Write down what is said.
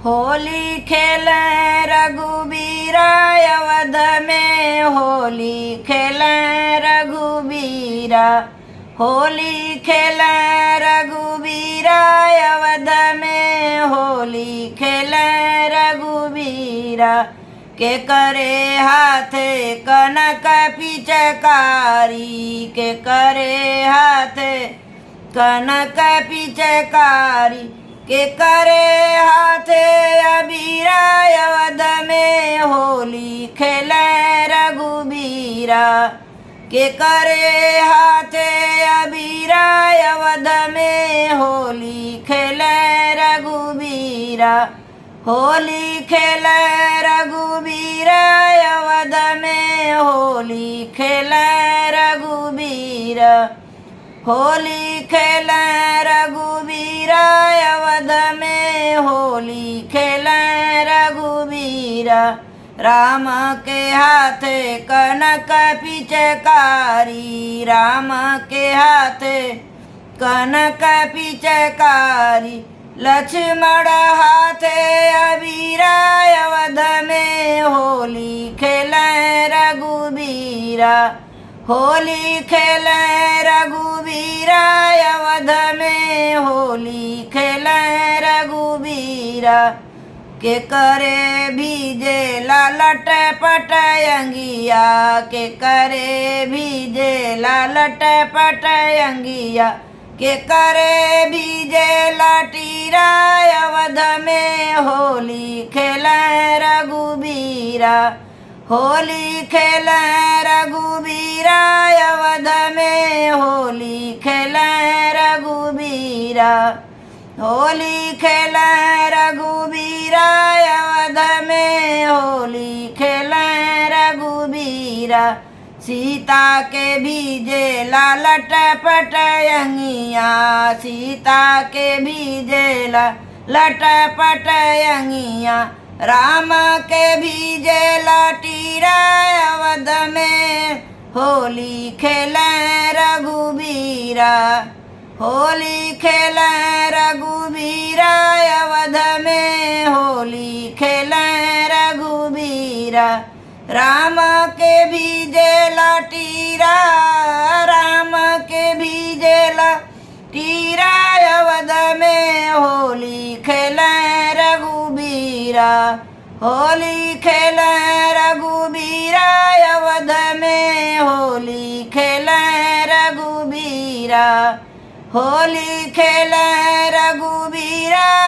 होली खेले रघुबीरा अवध में, होली खेले रघुबीरा। होली खेले रघुबीरा अवध में, होली खेले रघुबीरा। के करे हाथे कनक पिचकारी, के करे हाथे कनक पिचकारी। के करे हाथे अबीरा अवध में, होली खेले रघुबीरा। के करे हाथे अबीरा अवध में, होली खेले रघुबीरा। होली खेले रघुबीरा अवध में, होली खेले रघुबीरा। होली खेले रघुबीरा अवध में, होली खेले रघुबीरा। राम के हाथे कनक पिचकारी, राम के हाथे कनक पिचकारी। लक्ष्मण हाथे अबीरा अवध में, होली खेले रघुबीरा। होली खेले रघुबीरा अवध में, होली खेले रघुबीरा। के करे भीजे लालट पटयंगिया, के करे भीजे लालट पटयंगिया। के करे भीजे लाटीरा अवध में, होली खेले रघुबीरा। होली खेले रघुबीरा अवध में, होली खेले रघुबीरा। होली खेले रघुबीरा अवध में, होली खेले रघुबीरा। सीता के भीजे लालट पटयंगिया, सीता के भीजे लालट पटयंगिया। राम के भीजे लाटीरा अवध में, होली खेले रघुबीरा। होली खेले रघुबीरा अवध में, होली खेले रघुबीरा। राम के भीजे लाटीरा, राम के भीजे लाटीरा अवध में, होली खेले रघुबीरा। होली खेले रघुबीरा अवध में, होली खेले रघुबीरा। होली खेले रघुबीरा।